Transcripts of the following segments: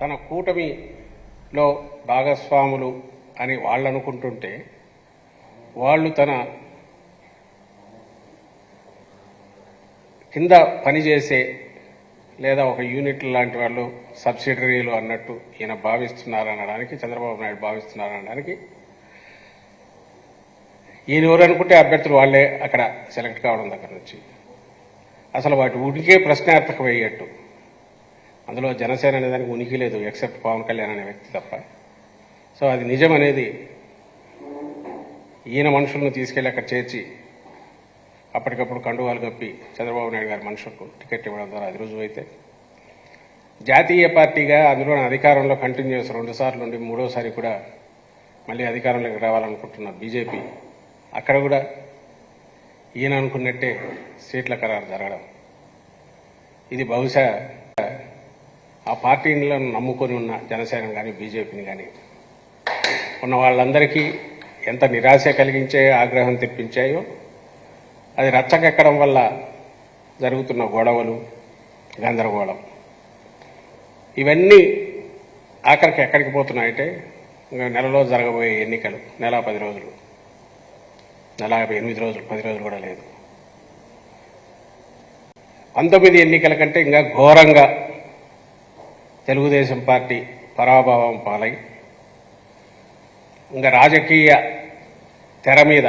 తన కూటమిలో భాగస్వాములు అని వాళ్ళు అనుకుంటుంటే వాళ్ళు తన కింద పనిచేసే లేదా ఒక యూనిట్ లాంటి వాళ్ళు సబ్సిడరీలు అన్నట్టు ఈయన భావిస్తున్నారనడానికి, చంద్రబాబు నాయుడు భావిస్తున్నారనడానికి ఈయన ఎవరు అనుకుంటే అభ్యర్థులు వాళ్లే అక్కడ సెలెక్ట్ కావడం దగ్గర నుంచి అసలు వాటి ఉనికే ప్రశ్నార్థకమయ్యేట్టు. అందులో జనసేన అనేదానికి ఉనికి లేదు ఎక్సెప్ట్ పవన్ కళ్యాణ్ అనే వ్యక్తి తప్ప. సో అది నిజం అనేది ఈయన మనుషులను తీసుకెళ్లి అక్కడ చేర్చి అప్పటికప్పుడు కండువాలు కప్పి చంద్రబాబు నాయుడు గారి మనుషులకు టికెట్ ఇవ్వడం ద్వారా అది రుజువైతే, జాతీయ పార్టీగా అందులో అధికారంలో కంటిన్యూస్ 2 సార్లు నుండి 3వసారి కూడా మళ్ళీ అధికారంలోకి రావాలనుకుంటున్న బీజేపీ అక్కడ కూడా ఈయన అనుకున్నట్టే సీట్ల ఖరారు జరగడం, ఇది బహుశా ఆ పార్టీలను నమ్ముకొని ఉన్న జనసేన కానీ బీజేపీని కానీ ఉన్న వాళ్ళందరికీ ఎంత నిరాశ కలిగించాయో, ఆగ్రహం తెప్పించాయో, అది రచ్చకెక్కడం వల్ల జరుగుతున్న గొడవలు, గందరగోళం ఇవన్నీ ఆఖరికి ఎక్కడికి పోతున్నాయంటే నెలలో జరగబోయే ఎన్నికలు, నెల 10 రోజులు, నెల 8 రోజులు, 10 రోజులు కూడా లేదు. 19 ఎన్నికల కంటే ఇంకా ఘోరంగా తెలుగుదేశం పార్టీ పరాభవం పాలై ఇంకా రాజకీయ తెర మీద,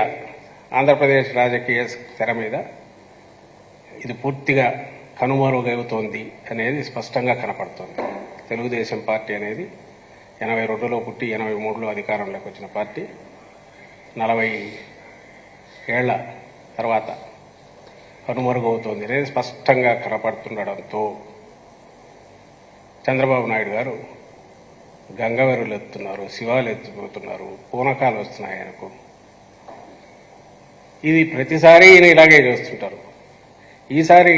ఆంధ్రప్రదేశ్ రాజకీయ తెర మీద ఇది పూర్తిగా కనుమరుగవుతోంది అనేది స్పష్టంగా కనపడుతోంది. తెలుగుదేశం పార్టీ అనేది 82లో పుట్టి 83లో అధికారంలోకి వచ్చిన పార్టీ 40 ఏళ్ల తర్వాత కనుమరుగవుతోంది అనేది స్పష్టంగా కనపడుతుండడంతో చంద్రబాబు నాయుడు గారు గంగవెరులు ఎత్తున్నారు, శివాలు ఎత్తిపోతున్నారు, పూనకాలు వస్తున్నాయి ఆయనకు. ఇది ప్రతిసారి ఈయన ఇలాగే చేస్తుంటారు. ఈసారి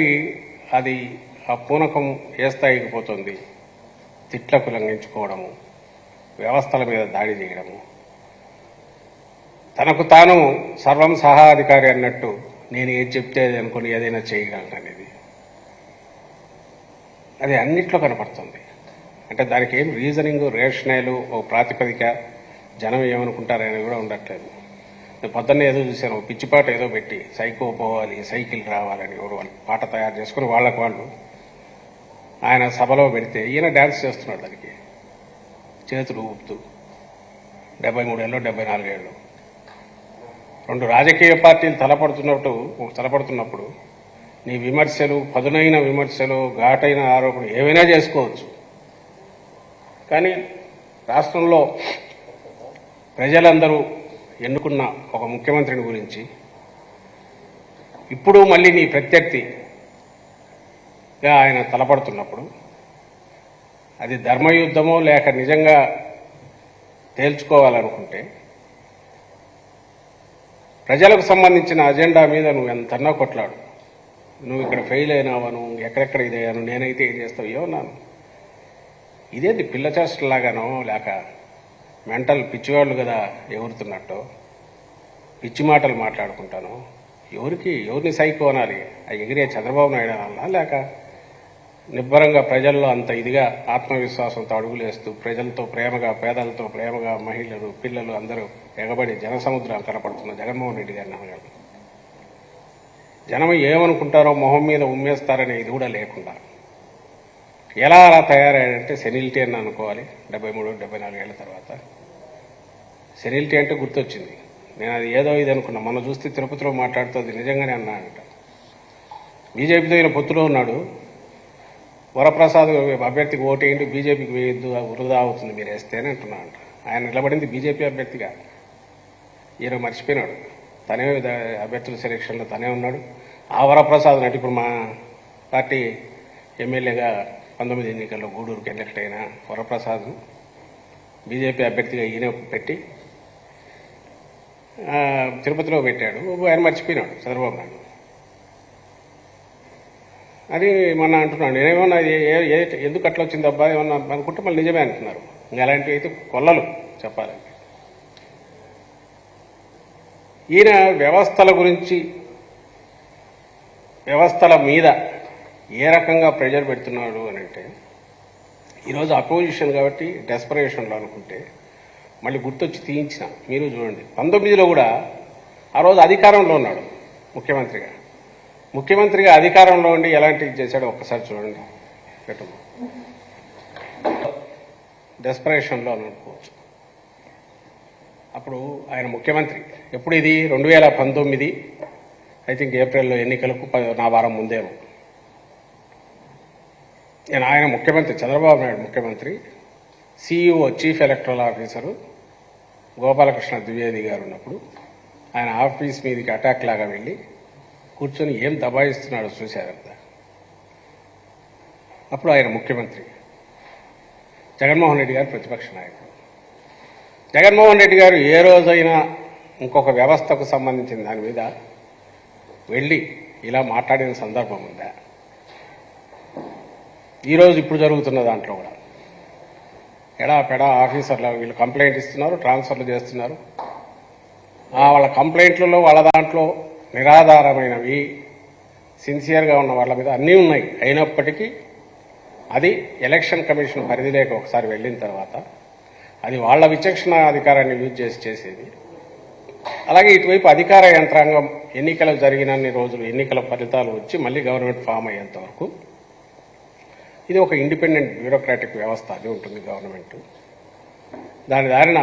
అది ఆ పూనకం ఏ స్థాయికి పోతుంది, తిట్లకు లంఘించుకోవడము, వ్యవస్థల మీద దాడి చేయడము, తనకు తాను సర్వం సహా అధికారి అన్నట్టు నేను ఏది చెప్తే అది అనుకుని ఏదైనా చేయగలను అనేది అది అన్నిట్లో కనపడుతుంది. అంటే దానికి ఏం రీజనింగ్, రేషనల్, ఓ ప్రాతిపదిక, జనం ఏమనుకుంటారనేది కూడా ఉండట్లేదు. పొద్దున్నే ఏదో చూశాను, పిచ్చిపాట ఏదో పెట్టి సైకో పోవాలి, సైకిల్ రావాలని ఎవరు వాళ్ళు పాట తయారు చేసుకుని వాళ్ళకు వాళ్ళు ఆయన సభలో పెడితే ఈయన డ్యాన్స్ చేస్తున్నాడు దానికి చేతులు ఊపుతూ. 73 ఏళ్ళు, 74 ఏళ్ళు, 2 రాజకీయ పార్టీలు తలపడుతున్నప్పుడు నీ విమర్శలు, పదునైన విమర్శలు, ఘాటైన ఆరోపణలు ఏవైనా చేసుకోవచ్చు. కానీ రాష్ట్రంలో ప్రజలందరూ ఎన్నుకున్న ఒక ముఖ్యమంత్రిని గురించి ఇప్పుడు మళ్ళీ నీ ప్రత్యర్థిగా ఆయన తలపడుతున్నప్పుడు అది ధర్మయుద్ధమో లేక నిజంగా తేల్చుకోవాలనుకుంటే ప్రజలకు సంబంధించిన అజెండా మీద నువ్వు ఎంతన్నా కొట్లాడు. నువ్వు ఇక్కడ ఫెయిల్ అయినావా, నువ్వు ఎక్కడెక్కడ ఇదయ్యాను, నేనైతే ఏం చేస్తావు ఏమన్నాను. ఇదేంటి పిల్ల చేష్టలాగానో లేక మెంటల్ పిచ్చివాళ్ళు కదా ఎగురుతున్నట్టు పిచ్చి మాటలు మాట్లాడుకుంటాను. ఎవరిని సైకో అనాలి? ఆ ఎగిరే చంద్రబాబు నాయుడు అనాలా లేక నిబ్బరంగా ప్రజల్లో అంత ఇదిగా ఆత్మవిశ్వాసంతో అడుగులేస్తూ ప్రజలతో ప్రేమగా, పేదలతో ప్రేమగా, మహిళలు, పిల్లలు అందరూ ఎగబడి జనసముద్రం కనపడుతున్న జగన్మోహన్ రెడ్డి గారిని అనగలరు? జనం ఏమనుకుంటారో మొహం మీద ఉమ్మేస్తారనే ఇది కూడా లేకుండా ఎలా అలా తయారయ్యాడంటే సెనిలిటీ అని అనుకోవాలి. 73, 74 ఏళ్ల తర్వాత సెనిలిటీ అంటే గుర్తొచ్చింది. నేను అది ఏదో ఇది అనుకున్నా. మొన్న చూస్తే తిరుపతిలో మాట్లాడుతుంది నిజంగానే అన్నానంట. బీజేపీతో ఈయన పొత్తులో ఉన్నాడు. వరప్రసాద్ అభ్యర్థికి ఓటేయండి, బీజేపీకి వేయద్దు, వృధా అవుతుంది మీరు వేస్తేనే అంటున్నా అంట. ఆయన నిలబడింది బీజేపీ అభ్యర్థిగా. ఈయన మర్చిపోయినాడు. తనే అభ్యర్థుల సెలక్షన్లో తనే ఉన్నాడు. ఆ వరప్రసాద్ నటి ఇప్పుడు మా పార్టీ ఎమ్మెల్యేగా 19 ఎన్నికల్లో గూడూరుకి ఎలక్ట్ అయిన వరప్రసాద్ బీజేపీ అభ్యర్థిగా ఈయన పెట్టి తిరుపతిలో పెట్టాడు. ఆయన మర్చిపోయినాడు చంద్రబాబు నాయుడు. అది మొన్న అంటున్నాడు. నేనేమన్నా ఎందుకు అట్లా వచ్చింది అబ్బా ఏమన్నా అనుకుంటే మళ్ళీ నిజమే అంటున్నారు. ఇంకా అలాంటివి అయితే కొల్లలు చెప్పాలంటే. ఈయన వ్యవస్థల గురించి, వ్యవస్థల మీద ఏ రకంగా ప్రెజర్ పెడుతున్నాడు అని అంటే, ఈరోజు అపోజిషన్ కాబట్టి డెస్పరేషన్లో అనుకుంటే మళ్ళీ గుర్తొచ్చి తీయించిన మీరు చూడండి. 19లో కూడా ఆ రోజు అధికారంలో ఉన్నాడు ముఖ్యమంత్రిగా అధికారంలో ఉండి ఎలాంటివి చేశాడో ఒక్కసారి చూడండి. డెస్పరేషన్లో అనుకోవచ్చు. అప్పుడు ఆయన ముఖ్యమంత్రి ఎప్పుడు ఇది 2019 ఐ థింక్ ఏప్రిల్లో ఎన్నికలకు నా వారం ముందేమో. ఆయన ముఖ్యమంత్రి, చంద్రబాబు నాయుడు ముఖ్యమంత్రి, CEO chief electoral officer Gopalakrishna Dwivedi గారు ఉన్నప్పుడు ఆయన ఆఫీస్ మీదకి అటాక్ లాగా వెళ్ళి కూర్చొని ఏం దబాయిస్తున్నాడో చూశారు కదా. అప్పుడు ఆయన ముఖ్యమంత్రి, జగన్మోహన్ రెడ్డి గారు ప్రతిపక్ష నాయకుడు. జగన్మోహన్ రెడ్డి గారు ఏ రోజైనా ఇంకొక వ్యవస్థకు సంబంధించిన దాని మీద వెళ్ళి ఇలా మాట్లాడిన సందర్భం ఉందా? ఈరోజు ఇప్పుడు జరుగుతున్న దాంట్లో కూడా ఎడాపెడా ఆఫీసర్లు వీళ్ళు కంప్లైంట్ ఇస్తున్నారు, ట్రాన్స్ఫర్లు చేస్తున్నారు. వాళ్ళ కంప్లైంట్లలో వాళ్ళ దాంట్లో నిరాధారమైనవి, సిన్సియర్గా ఉన్న వాళ్ళ మీద అన్నీ ఉన్నాయి. అయినప్పటికీ అది ఎలక్షన్ కమిషన్ పరిధిలోకి ఒకసారి వెళ్ళిన తర్వాత అది వాళ్ళ విచక్షణ అధికారాన్ని యూజ్ చేసేది. అలాగే ఇటువైపు అధికార యంత్రాంగం ఎన్నికలు జరిగినన్ని రోజులు ఎన్నికల ఫలితాలు వచ్చి మళ్ళీ గవర్నమెంట్ ఫామ్ అయ్యేంత వరకు ఇది ఒక ఇండిపెండెంట్ బ్యూరోక్రాటిక్ వ్యవస్థ అది ఉంటుంది గవర్నమెంట్. దారిన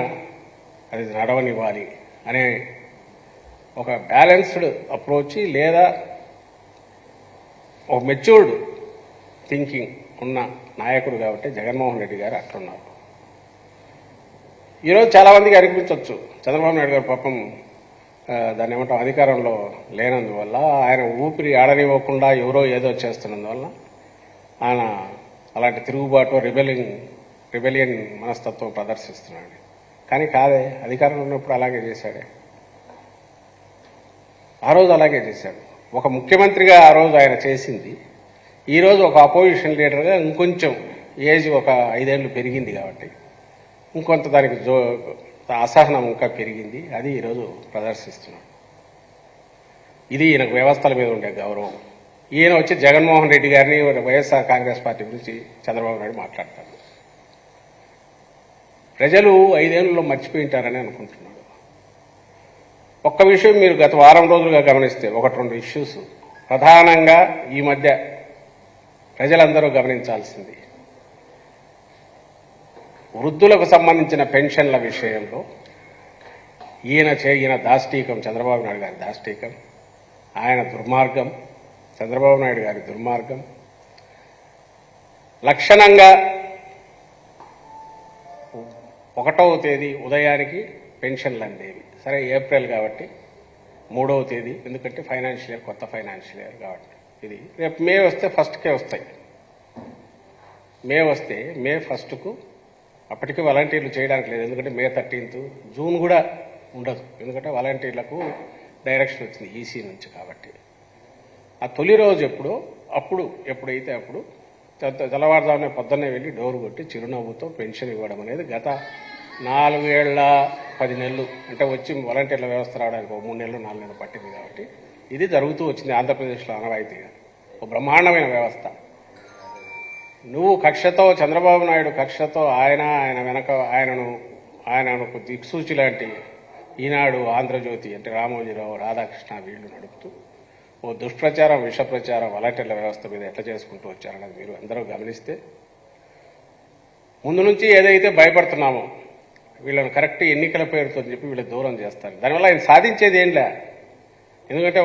అది నడవనివ్వాలి అనే ఒక బ్యాలెన్స్డ్ అప్రోచ్ లేదా ఒక మెచ్యూర్డ్ థింకింగ్ ఉన్న నాయకుడు కాబట్టి జగన్మోహన్ రెడ్డి గారు అట్లున్నారు. ఈరోజు చాలామందికి అనిపించవచ్చు చంద్రబాబు నాయుడు గారు పాపం దాన్ని ఏమంటాం అధికారంలో లేనందువల్ల, ఆయన ఊపిరి ఆడనివ్వకుండా ఎవరో ఏదో చేస్తున్నందువల్ల ఆయన అలాంటి తిరుగుబాటు రిబెలియన్ మనస్తత్వం ప్రదర్శిస్తున్నాడు. కానీ కాదే, అధికారంలో ఉన్నప్పుడు అలాగే చేశాడే. ఆ రోజు అలాగే చేశాడు. ఒక ముఖ్యమంత్రిగా ఆ రోజు ఆయన చేసింది ఈరోజు ఒక అపోజిషన్ లీడర్గా ఇంకొంచెం ఏజ్ ఒక 5 ఏళ్ళు పెరిగింది కాబట్టి ఇంకొంత దానికి అసహనం ఇంకా పెరిగింది. అది ఈరోజు ప్రదర్శిస్తున్నాడు. ఇది ఈయనకు వ్యవస్థల మీద ఉండే గౌరవం. ఈయన వచ్చి జగన్మోహన్ రెడ్డి గారిని వైఎస్ఆర్ కాంగ్రెస్ పార్టీ గురించి చంద్రబాబు నాయుడు మాట్లాడతారు. ప్రజలు 5 ఏళ్లలో మర్చిపోయింటారని అనుకుంటున్నాడు. ఒక్క విషయం మీరు గత వారం రోజులుగా గమనిస్తే 1-2 ఇష్యూస్ ప్రధానంగా ఈ మధ్య ప్రజలందరూ గమనించాల్సింది. వృద్ధులకు సంబంధించిన పెన్షన్ల విషయంలో ఈయన దాష్టీకం, చంద్రబాబు నాయుడు గారి దాష్టీకం, ఆయన దుర్మార్గం, చంద్రబాబు నాయుడు గారి దుర్మార్గం. లక్షణంగా 1వ తేదీ ఉదయానికి పెన్షన్లు అందేవి. సరే ఏప్రిల్ కాబట్టి 3వ తేదీ, ఎందుకంటే ఫైనాన్షియల్ ఇయర్, కొత్త ఫైనాన్షియల్ ఇయర్ కాబట్టి ఇది రేపు మే వస్తే ఫస్ట్కే వస్తాయి. మే వస్తే మే ఫస్ట్కు అప్పటికి వాలంటీర్లు చేయడానికి లేదు, ఎందుకంటే మే 13th, జూన్ కూడా ఉండదు, ఎందుకంటే వాలంటీర్లకు డైరెక్షన్ వచ్చింది ఈసీ నుంచి. కాబట్టి ఆ తొలి రోజు ఎప్పుడైతే అప్పుడు తెల్లవారుజామునే పొద్దున్నే వెళ్ళి డోరు కొట్టి చిరునవ్వుతో పెన్షన్ ఇవ్వడం అనేది గత 4 ఏళ్ల 10 నెలలు, అంటే వచ్చి వాలంటీర్ల వ్యవస్థ రావడానికి 3 నెలలు 4 నెలలు పట్టింది. కాబట్టి ఇది జరుగుతూ వచ్చింది ఆంధ్రప్రదేశ్లో ఆనవాయితీగా. ఒక బ్రహ్మాండమైన వ్యవస్థ. నువ్వు కక్షతో, చంద్రబాబు నాయుడు కక్షతో ఆయన వెనక ఆయనను దిక్సూచి లాంటి ఈనాడు, ఆంధ్రజ్యోతి అంటే రామోజీరావు, రాధాకృష్ణ వీళ్ళు నడుపుతూ ఓ దుష్ప్రచారం, విషప్రచారం వాలంటీర్ల వ్యవస్థ మీద ఎట్లా చేసుకుంటూ వచ్చారన్నది మీరు అందరూ గమనిస్తే, ముందు నుంచి ఏదైతే భయపడుతున్నామో వీళ్ళని కరెక్ట్ ఎన్నికల పేరుతో చెప్పి వీళ్ళు దూరం చేస్తారు. దానివల్ల ఆయన సాధించేది ఏంలే. ఎందుకంటే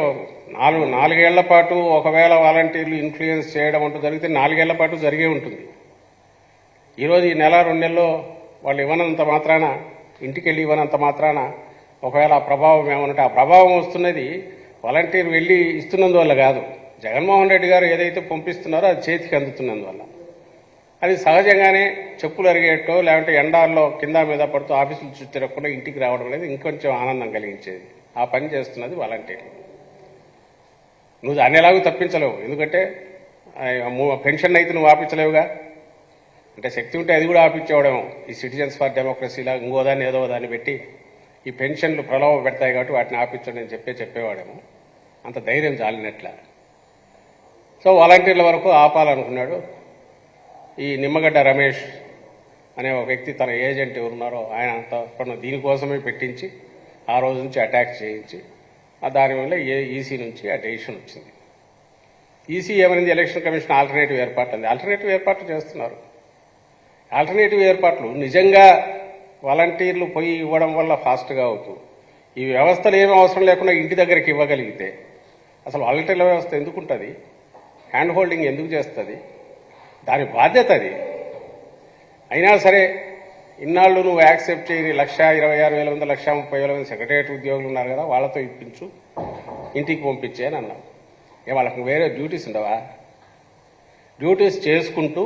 4 ఏళ్ల పాటు ఒకవేళ వాలంటీర్లు ఇన్ఫ్లుయెన్స్ చేయడం అంటూ జరిగితే 4 ఏళ్ల పాటు జరిగే ఉంటుంది. ఈరోజు ఈ నెల 2 నెలల్లో వాళ్ళు ఇవ్వనంత మాత్రాన, ఇంటికి వెళ్ళి ఇవ్వనంత మాత్రాన ఒకవేళ ఆ ప్రభావం ఏమన్నట్టు, ఆ ప్రభావం వస్తున్నది వాలంటీర్ వెళ్ళి ఇస్తున్నందువల్ల కాదు, జగన్మోహన్ రెడ్డి గారు ఏదైతే పంపిస్తున్నారో అది చేతికి అందుతున్నందువల్ల. అది సహజంగానే చెప్పులు అరిగేటో లేదంటే ఎండాల్లో కింద మీద పడుతూ ఆఫీసులు చుట్టూ తిరగకుండా ఇంటికి రావడం అనేది ఇంకొంచెం ఆనందం కలిగించేది. ఆ పని చేస్తున్నది వాలంటీర్లు. నువ్వు దాన్ని ఎలాగూ తప్పించలేవు, ఎందుకంటే పెన్షన్ అయితే నువ్వు ఆపించలేవుగా. అంటే శక్తి ఉంటే అది కూడా ఆపించేవాడేమో. ఈ సిటిజన్స్ ఫర్ డెమోక్రసీలా ఇంకో దాన్ని ఏదో దాన్ని పెట్టి ఈ పెన్షన్లు ప్రలోభ పెడతాయి కాబట్టి వాటిని ఆపించండి అని చెప్పేవాడేమో. అంత ధైర్యం చాలినట్ల. సో వాలంటీర్ల వరకు ఆపాలనుకున్నాడు. ఈ నిమ్మగడ్డ రమేష్ అనే ఒక వ్యక్తి తన ఏజెంట్ ఎవరున్నారో ఆయన తప్పకుండా దీనికోసమే పెట్టించి ఆ రోజు నుంచి అటాక్ చేయించి దానివల్ల ఈసీ నుంచి ఆ డెసిషన్ వచ్చింది. ఈసీ ఏమైంది, ఎలక్షన్ కమిషన్ ఆల్టర్నేటివ్ ఏర్పాటు అంది. ఆల్టర్నేటివ్ ఏర్పాట్లు చేస్తున్నారు. ఆల్టర్నేటివ్ ఏర్పాట్లు నిజంగా వాలంటీర్లు పోయి ఇవ్వడం వల్ల ఫాస్ట్గా అవుతూ ఈ వ్యవస్థలు ఏమీ అవసరం లేకుండా ఇంటి దగ్గరికి ఇవ్వగలిగితే అసలు వాలంటీర్ల వ్యవస్థ ఎందుకు ఉంటుంది, హ్యాండ్ హోల్డింగ్ ఎందుకు చేస్తుంది, దాని బాధ్యత అది. అయినా సరే ఇన్నాళ్ళు నువ్వు యాక్సెప్ట్ చేయని 1,26,000 మంది 1,30,000 మంది సెక్రటరియట్ ఉద్యోగులు ఉన్నారు కదా, వాళ్ళతో ఇప్పించు, ఇంటికి పంపించే అని అన్నావు. వాళ్ళకి వేరే డ్యూటీస్ ఉండవా? డ్యూటీస్ చేసుకుంటూ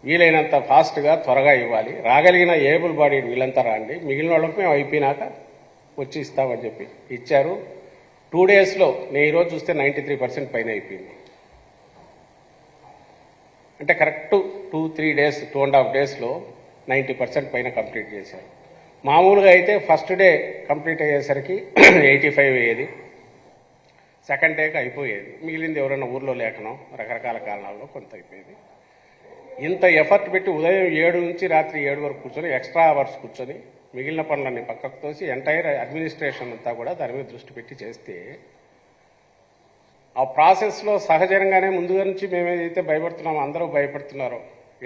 వీలైనంత ఫాస్ట్గా త్వరగా ఇవ్వాలి. రాగలిగిన ఏబుల్ బాడీ వీళ్ళంతా రాండి, మిగిలిన వాళ్ళకి మేము అయిపోయినాక వచ్చి ఇస్తామని చెప్పి ఇచ్చారు. 2 డేస్లో నేను ఈరోజు చూస్తే 93% పైన అయిపోయింది. అంటే కరెక్ట్ 2-3 డేస్ 2.5 డేస్లో 90% పైన కంప్లీట్ చేశారు. మామూలుగా అయితే ఫస్ట్ డే కంప్లీట్ అయ్యేసరికి 85 అయ్యేది, సెకండ్ డేకి అయిపోయేది, మిగిలింది ఎవరైనా ఊర్లో లేకనో రకరకాల కారణాల్లో కొంత అయిపోయేది. ఇంత ఎఫర్ట్ పెట్టి ఉదయం 7 నుంచి రాత్రి 7 వరకు కూర్చొని ఎక్స్ట్రా అవర్స్ కూర్చొని మిగిలిన పనులన్నీ పక్కకు తోసి ఎంటైర్ అడ్మినిస్ట్రేషన్ అంతా కూడా దాని మీద దృష్టి పెట్టి చేస్తే ఆ ప్రాసెస్లో సహజంగానే ముందుగా నుంచి మేమేదైతే భయపడుతున్నామో అందరూ భయపడుతున్నారో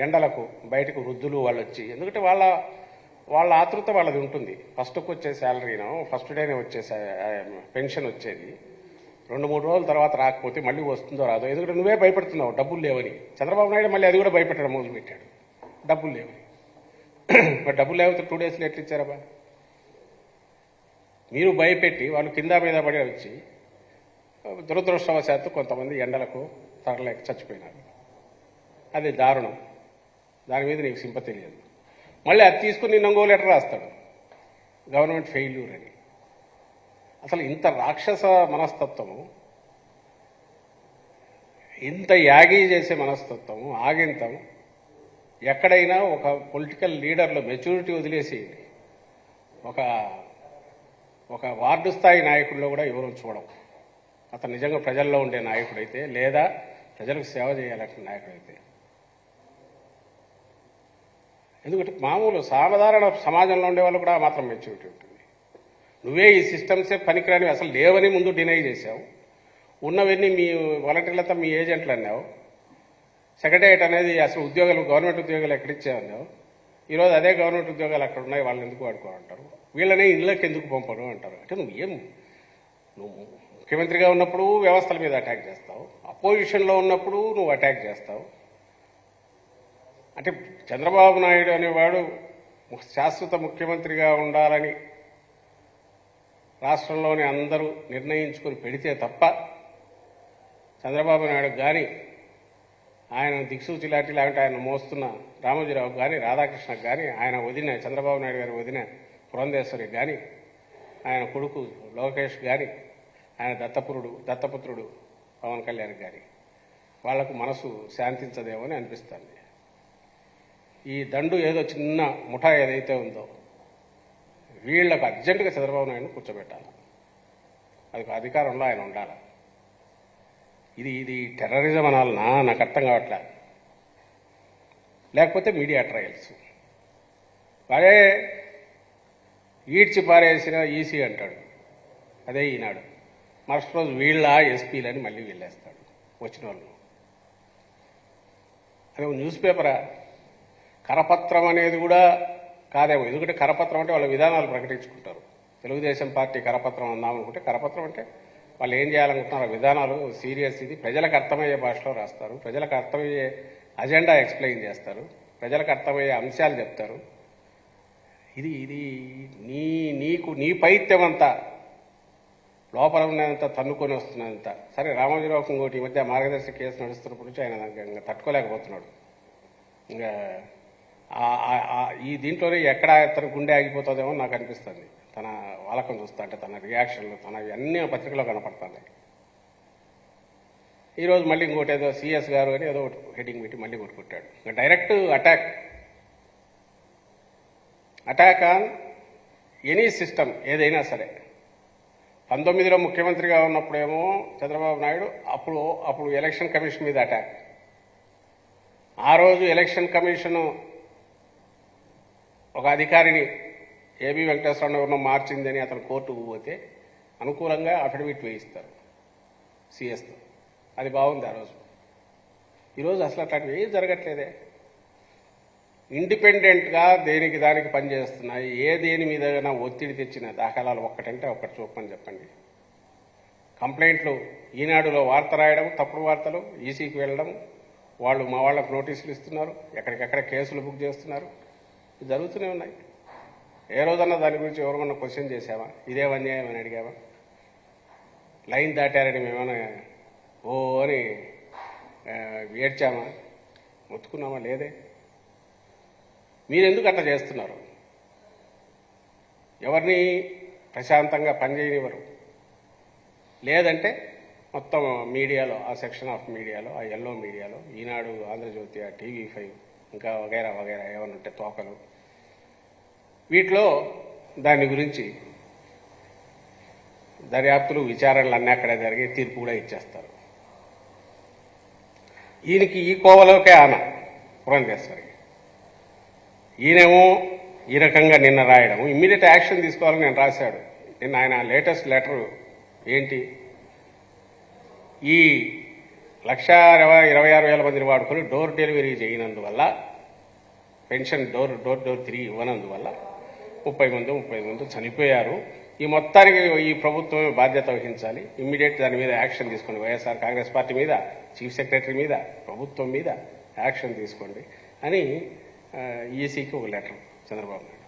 ఎండలకు బయటకు వృద్ధులు వాళ్ళు వచ్చి, ఎందుకంటే వాళ్ళ ఆతృత వాళ్ళది ఉంటుంది. ఫస్ట్కి వచ్చే శాలరీనో ఫస్ట్ డేనే వచ్చే పెన్షన్ వచ్చేది 2-3 రోజుల తర్వాత రాకపోతే మళ్ళీ వస్తుందో రాదో, ఎందుకంటే నువ్వే భయపడుతున్నావు డబ్బులు లేవని. చంద్రబాబు నాయుడు మళ్ళీ అది కూడా భయపెట్టడం మొదలుపెట్టాడు, డబ్బులు లేవని. మరి డబ్బులు లేకపోతే 2 డేస్లో ఎట్లా ఇచ్చారబ్బా? మీరు భయపెట్టి వాళ్ళు కింద మీద పడి వచ్చి దురదృష్టవశాత్తు కొంతమంది ఎండలకు తరలేక చచ్చిపోయినారు. అది దారుణం. దాని మీద నీకు సింపతి లేదు. మళ్ళీ అది తీసుకుని నిన్న ఇంకో లెటర్ రాస్తాడు, గవర్నమెంట్ ఫెయిల్యూర్ అని. అసలు ఇంత రాక్షస మనస్తత్వము, ఇంత యాగీ చేసే మనస్తత్వము, ఆగింతం ఎక్కడైనా ఒక పొలిటికల్ లీడర్లో మెచ్యూరిటీ వదిలేసి ఒక వార్డు స్థాయి నాయకుల్లో కూడా ఎవరూ చూడం. అతను నిజంగా ప్రజల్లో ఉండే నాయకుడైతే లేదా ప్రజలకు సేవ చేయాలంటే నాయకుడైతే. ఎందుకంటే మామూలు సాధారణ సమాజంలో ఉండే వాళ్ళు కూడా మాత్రం మెచ్యూరిటీ ఉంటుంది. నువ్వే ఈ సిస్టమ్సే పనికిరాని అసలు లేవని ముందు డినై చేశావు. ఉన్నవన్నీ మీ వాలంటీర్లతో మీ ఏజెంట్లు అన్నావు. సెక్రటరియట్ అనేది అసలు ఉద్యోగాలు గవర్నమెంట్ ఉద్యోగాలు ఎక్కడిచ్చావన్నావు. ఈరోజు అదే గవర్నమెంట్ ఉద్యోగాలు అక్కడ ఉన్నాయి, వాళ్ళని ఎందుకు వాడుకోవాలంటారు, వీళ్ళని ఇళ్ళకి ఎందుకు పంపరు అంటారు. అంటే నువ్వు ముఖ్యమంత్రిగా ఉన్నప్పుడు వ్యవస్థల మీద అటాక్ చేస్తావు, అపోజిషన్లో ఉన్నప్పుడు నువ్వు అటాక్ చేస్తావు. అంటే చంద్రబాబు నాయుడు అనేవాడు శాశ్వత ముఖ్యమంత్రిగా ఉండాలని రాష్ట్రంలోని అందరూ నిర్ణయించుకుని పెడితే తప్ప చంద్రబాబు నాయుడు కానీ ఆయన దిక్సూచి లాంటి లేకుంటే ఆయన మోస్తున్న రామోజీరావు కానీ రాధాకృష్ణకు కానీ ఆయన వదిన చంద్రబాబు నాయుడు గారి వదిన పురంధేశ్వరికి కానీ ఆయన కొడుకు లోకేష్ కానీ ఆయన దత్తపుత్రుడు పవన్ కళ్యాణ్ గారి వాళ్లకు మనసు శాంతించదేమో అని అనిపిస్తుంది. ఈ దండు ఏదో చిన్న ముఠా ఏదైతే ఉందో వీళ్లకు అర్జెంటుగా చంద్రబాబు నాయుడును కూర్చోబెట్టాలి. అది అధికారంలో ఆయన ఉండాలి. ఇది టెర్రరిజం అనాలనా నాకు అర్థం కావట్లే. లేకపోతే మీడియా ట్రయల్స్. వాడే ఈడ్చి పారేసిన ఈసీ అంటాడు, అదే ఈనాడు. మరుసటి రోజు వీళ్ళ ఎస్పీలని మళ్ళీ వీళ్ళేస్తాడు వచ్చిన వాళ్ళు. అదే న్యూస్ పేపరా? కరపత్రం అనేది కూడా కాదేమో. ఎందుకంటే కరపత్రం అంటే వాళ్ళ విధానాలు ప్రకటించుకుంటారు. తెలుగుదేశం పార్టీ కరపత్రం అందామనుకుంటే కరపత్రం అంటే వాళ్ళు ఏం చేయాలనుకుంటున్నారు, విధానాలు సీరియస్. ఇది ప్రజలకు అర్థమయ్యే భాషలో రాస్తారు, ప్రజలకు అర్థమయ్యే అజెండా ఎక్స్ప్లెయిన్ చేస్తారు, ప్రజలకు అర్థమయ్యే అంశాలు చెప్తారు. ఇది నీ పైత్యమంతా లోపల ఉన్నదంతా తన్నుకొని వస్తున్నదంతా. సరే, రామోజీరావు ఇంకోటి ఈ మధ్య మార్గదర్శక కేసు నడుస్తున్నప్పటి నుంచి ఆయన ఇంకా తట్టుకోలేకపోతున్నాడు. ఇంకా ఈ దీంట్లోనే ఎక్కడ తన గుండె ఆగిపోతుందేమో నాకు అనిపిస్తుంది. తన వాలకం చూస్తా అంటే తన రియాక్షన్లు తన అన్ని పత్రికలో కనపడుతుంది. ఈరోజు మళ్ళీ ఇంకోటి ఏదో సిఎస్ గారు అని ఏదో హెడ్డింగ్ పెట్టి మళ్ళీ కొట్టుకుంటాడు. ఇంకా direct attack on any system ఏదైనా సరే. 19లో ముఖ్యమంత్రిగా ఉన్నప్పుడేమో చంద్రబాబు నాయుడు అప్పుడు ఎలక్షన్ కమిషన్ మీద అటాక్, ఆ రోజు ఎలక్షన్ కమిషన్ ఒక అధికారిని ఏబి వెంకటేశ్వరరావు మార్చిందని అతను కోర్టుకు పోతే అనుకూలంగా అఫిడవిట్ వేయిస్తారు సిఎస్తో. అది బాగుంది ఆ రోజు. ఈరోజు అసలు అట్లాంటివి ఏం జరగట్లేదే. ఇండిపెండెంట్గా దేనికి దానికి పనిచేస్తున్నాయి. దేని మీద ఒత్తిడి తెచ్చిన దాఖలాలు ఒక్కటంటే ఒక్కటి చూపమని చెప్పండి. కంప్లైంట్లు ఈనాడులో వార్త రాయడం, తప్పుడు వార్తలు, ఈసీకి వెళ్ళడం, వాళ్ళు మా వాళ్ళకు నోటీసులు ఇస్తున్నారు, ఎక్కడికెక్కడ కేసులు బుక్ చేస్తున్నారు, జరుగుతూనే ఉన్నాయి. ఏ రోజన్నా దాని గురించి ఎవరన్నా క్వశ్చన్ చేసామా? ఇదే అన్యాయం అని అడిగామా? లైన్ దాటారని మేమన్నా ఓ అని ఏడ్చామా? మొత్తుకున్నామా? లేదే. మీరెందుకు అట్లా చేస్తున్నారు? ఎవరిని ప్రశాంతంగా పనిచేయనివ్వరు. లేదంటే మొత్తం మీడియాలో, ఆ సెక్షన్ ఆఫ్ మీడియాలో, ఆ ఎల్లో మీడియాలో, ఈనాడు, ఆంధ్రజ్యోతి, ఆ TV5 ఇంకా వగైరా వగైరా ఏమన్నా ఉంటే తోకలు, వీటిలో దాని గురించి దర్యాప్తులు, విచారణలు అన్నీ అక్కడే జరిగి తీర్పు కూడా ఇచ్చేస్తారు. ఈయనకి ఈ కోవలోకే ఆమె పురంధేశ్వరి. ఈయనేమో ఈ రకంగా నిన్న రాయడం, ఇమ్మీడియట్ యాక్షన్ తీసుకోవాలని నేను రాశాడు. నిన్న ఆయన లేటెస్ట్ లెటర్ ఏంటి? ఈ 1,26,000 మందిని వాడుకొని డోర్ డెలివరీ చేయనందువల్ల, పెన్షన్ డోర్ తిరిగి ఇవ్వనందువల్ల 30 మంది చనిపోయారు. ఈ మొత్తానికి ఈ ప్రభుత్వమే బాధ్యత వహించాలి. ఇమ్మీడియట్ దాని మీద యాక్షన్ తీసుకోండి. వైఎస్ఆర్ కాంగ్రెస్ పార్టీ మీద, చీఫ్ సెక్రటరీ మీద, ప్రభుత్వం మీద యాక్షన్ తీసుకోండి అని ఈసీకి ఒక లెటర్ చంద్రబాబు నాయుడు.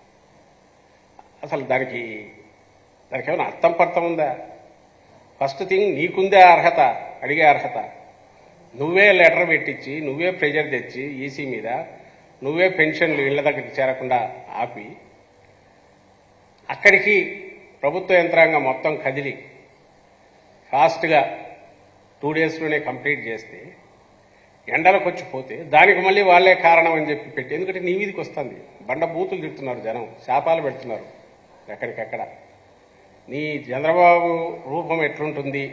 అసలు దానికి ఏమైనా అర్థం పర్థం ఉందా? ఫస్ట్ థింగ్, నీకుందే అర్హత, అడిగే అర్హత. నువ్వే లెటర్ పెట్టించి, నువ్వే ప్రెజర్ తెచ్చి ఈసీ మీద, నువ్వే పెన్షన్లు ఇళ్ల దగ్గరికి చేరకుండా ఆపి, అక్కడికి ప్రభుత్వ యంత్రాంగం మొత్తం కదిలి ఫాస్ట్గా 2 డేస్లోనే కంప్లీట్ చేస్తే, ఎండలకు వచ్చిపోతే దానికి మళ్ళీ వాళ్ళే కారణం అని చెప్పి పెట్టి, ఎందుకంటే నీ మీదకి వస్తుంది. బండ బూతులు తిడుతున్నారు జనం, శాపాలు పెడుతున్నారు ఎక్కడికెక్కడ. నీ చంద్రబాబు రూపం ఎట్లుంటుంది,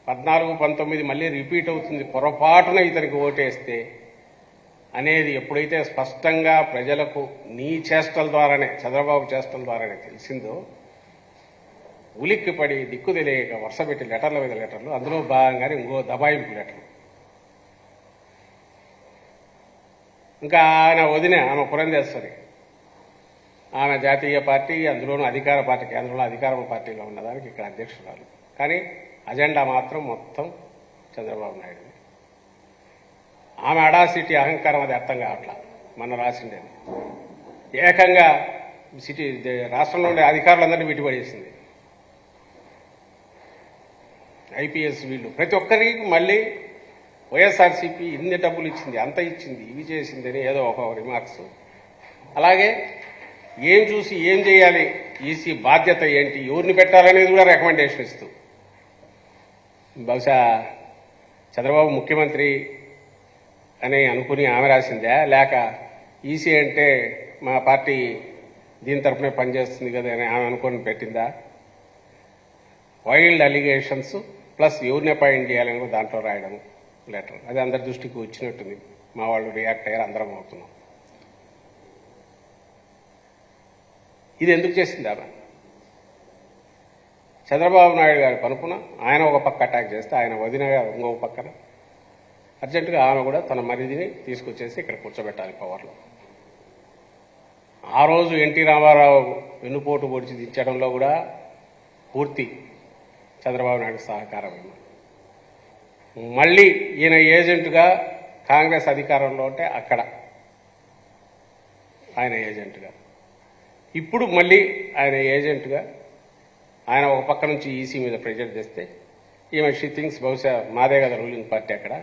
14, 19 మళ్ళీ రిపీట్ అవుతుంది పొరపాటున ఇతనికి ఓటేస్తే అనేది ఎప్పుడైతే స్పష్టంగా ప్రజలకు నీ చేష్టల ద్వారానే, చంద్రబాబు చేష్టల ద్వారానే తెలిసిందో, ఉలిక్కిపడి దిక్కు తెలియక వరుసపెట్టి లెటర్ల మీద లెటర్లు, అందులో భాగంగానే ఇంకో దబాయింపు లెటర్లు. ఇంకా ఆయన వదిన, ఆమె పురంధేశ్వరి, ఆమె జాతీయ పార్టీ, అందులోనూ అధికార పార్టీ, కేంద్రంలో అధికార పార్టీలో ఉన్నదానికి ఇక్కడ అధ్యక్షురాలు. కానీ అజెండా మాత్రం మొత్తం చంద్రబాబు నాయుడు. ఆమె అడాసిటీ, అహంకారం అది అర్థం కావట్లా. మన రాసిండేది ఏకంగా రాష్ట్రంలో ఉండే అధికారులందరినీ విడిపడేసింది. ఐపీఎస్ వీళ్ళు ప్రతి ఒక్కరికి మళ్ళీ వైఎస్ఆర్సీపీ ఇన్ని డబ్బులు ఇచ్చింది, అంత ఇచ్చింది, ఇవి చేసిందని ఏదో ఒక రిమార్క్స్. అలాగే ఏం చూసి ఏం చేయాలి, ఈసీ బాధ్యత ఏంటి, ఎవరిని పెట్టాలనేది కూడా రికమెండేషన్ ఇస్తూ, బహుశా చంద్రబాబు ముఖ్యమంత్రి అని అనుకుని ఆమె రాసిందా, లేక ఈసీ అంటే మా పార్టీ దీని తరఫునే పనిచేస్తుంది కదా అని ఆమె అనుకుని పెట్టిందా? వైల్డ్ అలిగేషన్స్ ప్లస్ ఎవరిని అపాయింట్ చేయాలని కూడా దాంట్లో రాయడం లెటర్. అది అందరి దృష్టికి వచ్చినట్టుంది. మా వాళ్ళు రియాక్ట్ అయ్యారు, అందరం అవుతున్నాం. ఇది ఎందుకు చేసింది ఆమె? చంద్రబాబు నాయుడు గారి పనుపున ఆయన ఒక పక్క అటాక్ చేస్తే, ఆయన వదిన ఇంకొక పక్కన అర్జెంటుగా ఆమె కూడా తన మరిదిని తీసుకొచ్చేసి ఇక్కడ కూర్చోబెట్టాలి పవర్లో. ఆ రోజు ఎన్టీ రామారావు వెన్నుపోటు పొడిచి దించడంలో కూడా పూర్తి చంద్రబాబు నాయుడు సహకారం. మళ్ళీ ఈయన ఏజెంట్గా కాంగ్రెస్ అధికారంలో ఉంటే అక్కడ ఆయన ఏజెంట్గా, ఇప్పుడు మళ్ళీ ఆయన ఏజెంట్గా ఆయన ఒక పక్క నుంచి ఈసీ మీద ప్రెజర్ చేస్తే ఈమె షీ థింగ్స్ బహుశా మాదే కదా రూలింగ్ పార్టీ, అక్కడ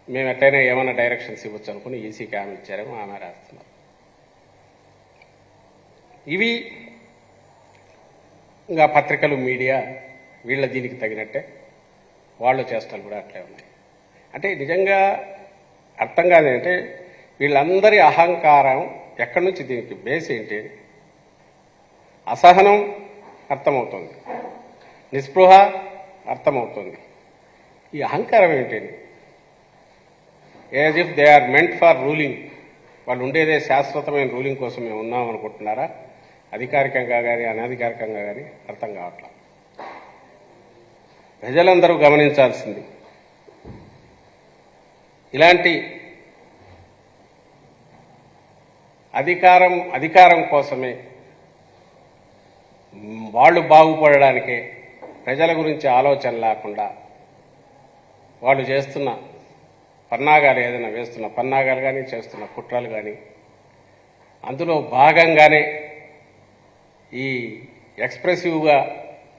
మేము ఎట్టయినా ఏమైనా డైరెక్షన్స్ ఇవ్వచ్చు అనుకుని ఈసీకి ఆమె ఇచ్చారేమో, ఆమె రాస్తున్నారు. ఇవి ఇంకా పత్రికలు, మీడియా వీళ్ళ దీనికి తగినట్టే వాళ్ళు చేష్టలు కూడా అట్లే ఉన్నాయి. అంటే నిజంగా అర్థం కాదంటే వీళ్ళందరి అహంకారం ఎక్కడి నుంచి, దీనికి బేస్ ఏంటి? అసహనం అర్థమవుతుంది, నిస్పృహ అర్థమవుతుంది. ఈ అహంకారం ఏంటండి? As if they are meant for ruling. వాళ్ళు ఉండేదే శాశ్వతమైన రూలింగ్ కోసం మేము ఉన్నాం అనుకుంటున్నారా? అధికారికంగా కానీ అనధికారికంగా కానీ అర్థం కావట్లేదు. ప్రజలందరూ గమనించాల్సింది, ఇలాంటి అధికారం కోసమే, వాళ్ళు బాగుపడడానికే ప్రజల గురించి ఆలోచన లేకుండా వాళ్ళు చేస్తున్న పన్నాగాలు, ఏదైనా వేస్తున్న పన్నాగాలు కానీ చేస్తున్న కుట్రలు కానీ, అందులో భాగంగానే ఈ ఎక్స్ప్రెసివ్గా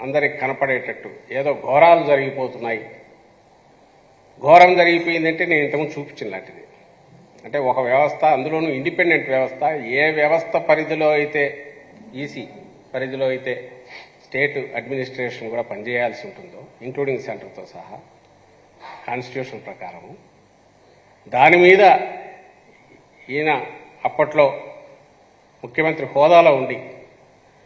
అందరికి కనపడేటట్టు ఏదో ఘోరాలు జరిగిపోతున్నాయి. ఘోరం జరిగిపోయిందంటే నేను ఇంతకుముందు చూపించిన లాంటిది. అంటే ఒక వ్యవస్థ, అందులోనూ ఇండిపెండెంట్ వ్యవస్థ, ఏ వ్యవస్థ పరిధిలో అయితే ఈసీ పరిధిలో అయితే స్టేట్ అడ్మినిస్ట్రేషన్ కూడా పనిచేయాల్సి ఉంటుందో, ఇంక్లూడింగ్ సెంటర్తో సహా కాన్స్టిట్యూషన్ ప్రకారము, దాని మీద ఈయన అప్పట్లో ముఖ్యమంత్రి హోదాలో ఉండి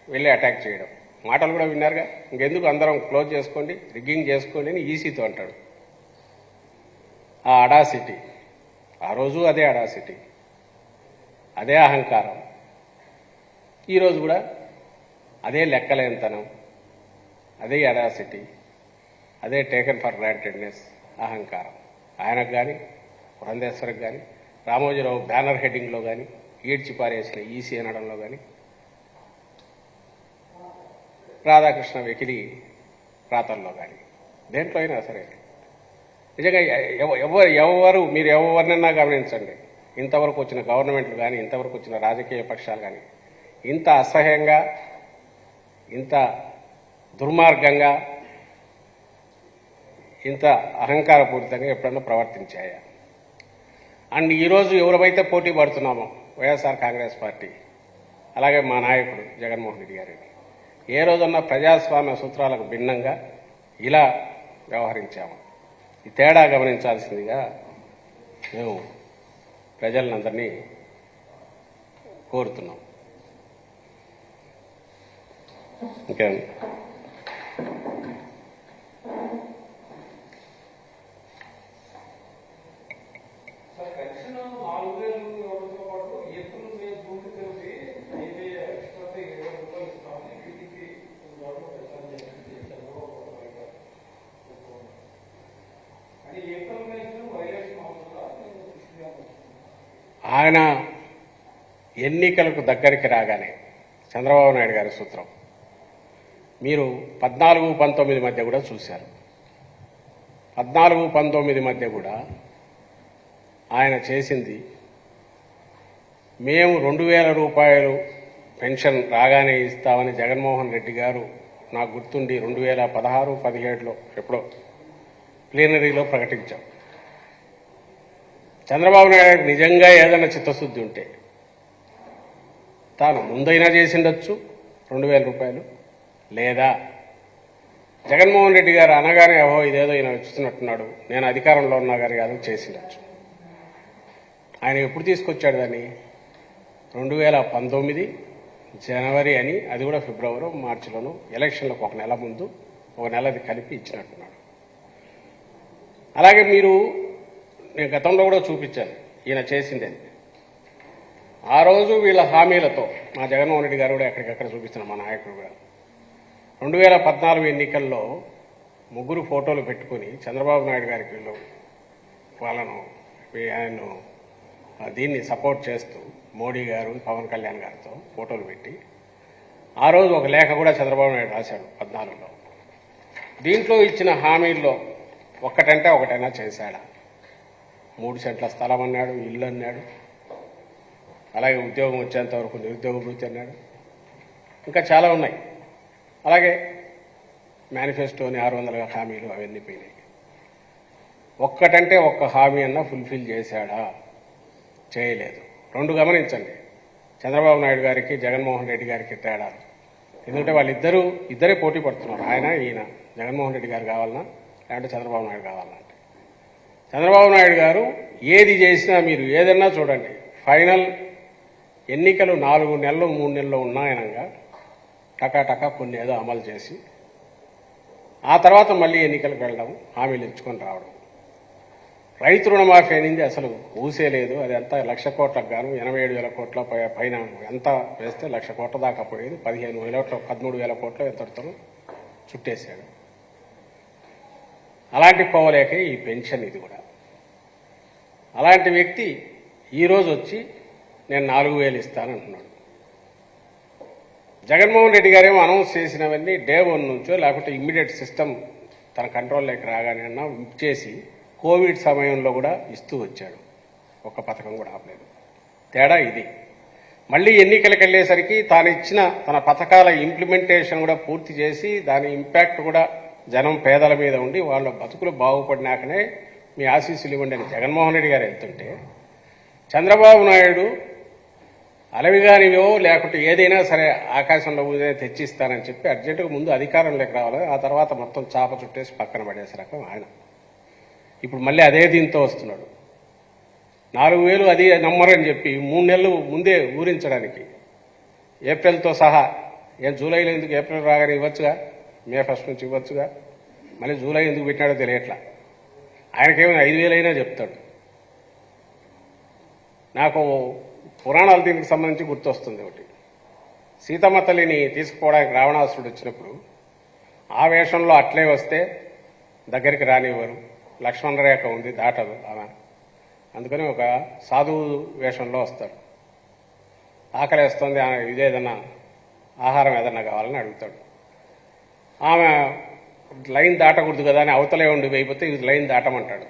వెళ్ళి అటాక్ చేయడం, మాటలు కూడా విన్నారుగా. ఇంకెందుకు అందరం క్లోజ్ చేసుకోండి, రిగ్గింగ్ చేసుకోండి అని ఈసీతో అంటాడు. ఆ అడాసిటీ, ఆ రోజు అదే అడాసిటీ, అదే అహంకారం, ఈరోజు కూడా అదే లెక్కలేనితనం, అదే అడాసిటీ, అదే టేకన్ ఫర్ గ్రాంటెడ్నెస్, అహంకారం. ఆయనకు కానీ, పురంధేశ్వరికి కానీ, రామోజీరావు బ్యానర్ హెడ్డింగ్లో కానీ, ఈడ్చి పారేసిన ఈసీ అనడంలో కానీ, రాధాకృష్ణ వెకిలి ప్రాతల్లో కానీ, దేంట్లో అయినా సరే నిజంగా మీరు ఎవరినైనా గమనించండి, ఇంతవరకు వచ్చిన గవర్నమెంట్లు కానీ, ఇంతవరకు వచ్చిన రాజకీయ పక్షాలు కానీ ఇంత అసహ్యంగా, ఇంత దుర్మార్గంగా, ఇంత అహంకారపూరితంగా ఎప్పుడన్నా ప్రవర్తించాయా? అండ్ ఈరోజు ఎవరైతే పోటీ పడుతున్నామో వైఎస్ఆర్ కాంగ్రెస్ పార్టీ, అలాగే మా నాయకుడు జగన్మోహన్ రెడ్డి గారు, ఏ రోజన్నా ప్రజాస్వామ్య సూత్రాలకు భిన్నంగా ఇలా వ్యవహరించాము? ఈ తేడా గమనించాల్సిందిగా మేము ప్రజలందరినీ కోరుతున్నాం. ఇంకా ఆయన ఎన్నికలకు దగ్గరికి రాగానే చంద్రబాబు నాయుడు గారి సూత్రం మీరు 14-19 మధ్య కూడా చూశారు. 14-19 మధ్య కూడా ఆయన చేసింది, మేము 2,000 రూపాయలు పెన్షన్ రాగానే ఇస్తామని జగన్మోహన్ రెడ్డి గారు, నాకు గుర్తుండి 2016-17లో ఎప్పుడో ప్లీనరీలో ప్రకటించాం. చంద్రబాబు నాయుడు నిజంగా ఏదైనా చిత్తశుద్ధి ఉంటే తాను ముందైనా చేసిండొచ్చు 2,000 రూపాయలు, లేదా జగన్మోహన్ రెడ్డి గారు అనగానే అహో ఇదేదో ఈయన ఇస్తున్నట్టున్నాడు, నేను అధికారంలో ఉన్నా గారు కాదు చేసిండొచ్చు. ఆయన ఎప్పుడు తీసుకొచ్చాడు దాన్ని? 2019 జనవరి అని, అది కూడా ఫిబ్రవరి మార్చిలోనూ ఎలక్షన్లకు ఒక నెల ముందు, ఒక నెలది కలిపి ఇచ్చినట్టున్నాడు. అలాగే నేను గతంలో కూడా చూపించాను ఈయన చేసిందని. ఆ రోజు వీళ్ళ హామీలతో మా జగన్మోహన్ రెడ్డి గారు కూడా ఎక్కడికక్కడ చూపిస్తున్నారు, మా నాయకుడు కూడా 2014 ఎన్నికల్లో 3 ఫోటోలు పెట్టుకుని చంద్రబాబు నాయుడు గారికి వీళ్ళు ఆయన్ను దీన్ని సపోర్ట్ చేస్తూ మోడీ గారు, పవన్ కళ్యాణ్ గారితో ఫోటోలు పెట్టి ఆ రోజు ఒక లేఖ కూడా చంద్రబాబు నాయుడు రాశాడు 14లో. దీంట్లో ఇచ్చిన హామీల్లో ఒక్కటంటే ఒకటైనా చేశాడా? 3 సెంట్ల స్థలం అన్నాడు, ఇల్లు అన్నాడు, అలాగే ఉద్యోగం వచ్చేంత వరకు నిరుద్యోగ వృత్తి అన్నాడు, ఇంకా చాలా ఉన్నాయి. అలాగే మేనిఫెస్టోని 600 హామీలు అవన్నీ పోయినాయి. ఒక్కటంటే ఒక్క హామీ అన్నా ఫుల్ఫిల్ చేశాడా? చేయలేదు. 2 గమనించండి, చంద్రబాబు నాయుడు గారికి జగన్మోహన్ రెడ్డి గారికి తేడాలు. ఎందుకంటే ఇద్దరే పోటీ పడుతున్నారు, ఆయన ఈయన. జగన్మోహన్ రెడ్డి గారు కావాలన్నా లేదంటే చంద్రబాబు నాయుడు కావాలన్నా అంటే చంద్రబాబు నాయుడు గారు ఏది చేసినా మీరు ఏదన్నా చూడండి, ఫైనల్ ఎన్నికలు 4 నెలలు 3 నెలలు ఉన్నాయనగా టకాటకా కొన్ని ఏదో అమలు చేసి ఆ తర్వాత మళ్ళీ ఎన్నికలకు వెళ్ళడం, హామీలు ఇచ్చుకొని రావడం. రైతు రుణమాఫీ అనేది అసలు ఊసే లేదు. అది అంతా 1,00,000 కోట్లకు గాను 87,000 కోట్ల పైన ఎంత వేస్తే 1,00,000 కోట్ల దాకా పోయేది. 13,000 కోట్లు ఎంతటితో చుట్టేశాడు. అలాంటి పోవలేకే ఈ పెన్షన్ ఇది కూడా. అలాంటి వ్యక్తి ఈరోజు వచ్చి నేను 4,000 ఇస్తానంటున్నాడు. జగన్మోహన్ రెడ్డి గారేమో అనౌన్స్ చేసినవన్నీ డే 1 నుంచో లేకపోతే ఇమ్మీడియట్ సిస్టమ్ తన కంట్రోల్లోకి రాగానే అన్నా ఇచ్చేసి కోవిడ్ సమయంలో కూడా ఇస్తూ వచ్చాడు. ఒక్క పథకం కూడా ఆపలేదు. తేడా ఇది. మళ్ళీ ఎన్నికలకు వెళ్ళేసరికి తాను ఇచ్చిన తన పథకాల ఇంప్లిమెంటేషన్ కూడా పూర్తి చేసి దాని ఇంపాక్ట్ కూడా జనం పేదల మీద ఉండి వాళ్ళ బతుకులు బాగుపడినాకనే మీ ఆశీస్సులు ఇవ్వండి అని జగన్మోహన్ రెడ్డి గారు వెళ్తుంటే చంద్రబాబు నాయుడు అలవిగానివో లేకుంటే ఏదైనా సరే ఆకాశంలో తెచ్చిస్తానని చెప్పి అర్జెంటుగా ముందు అధికారంలోకి రావాలి. ఆ తర్వాత మొత్తం చాప చుట్టేసి పక్కన పడేసే రకం ఆయన. ఇప్పుడు మళ్ళీ అదే దీంతో వస్తున్నాడు. 4,000 అది నమ్మరని చెప్పి 3 నెలలు ముందే ఊరించడానికి ఏప్రిల్తో సహా. జూలైలో ఎందుకు ఏప్రిల్ రాగానే ఇవ్వచ్చుగా, మే 1 నుంచి ఇవ్వచ్చుగా. మళ్ళీ జూలై ఎందుకు పెట్టినాడో తెలియట్లా. ఆయనకేమైనా 5,000 అయినా చెప్తాడు. నాకు పురాణాల దీనికి సంబంధించి గుర్తొస్తుంది ఒకటి. సీతమ్మ తల్లిని తీసుకుపోవడానికి రావణాసురుడు వచ్చినప్పుడు ఆ వేషంలో అట్లే వస్తే దగ్గరికి రానివ్వరు. లక్ష్మణ రేఖ ఉంది, దాటదు ఆమె. అందుకని ఒక సాధువు వేషంలో వస్తాడు. ఆకలేస్తుంది, ఇదేదన్నా ఆహారం ఏదన్నా కావాలని అడుగుతాడు. ఆమె లైన్ దాటకూడదు కదా అని అవతలే ఉండి వేయిపోతే ఇది లైన్ దాటమంటాడు.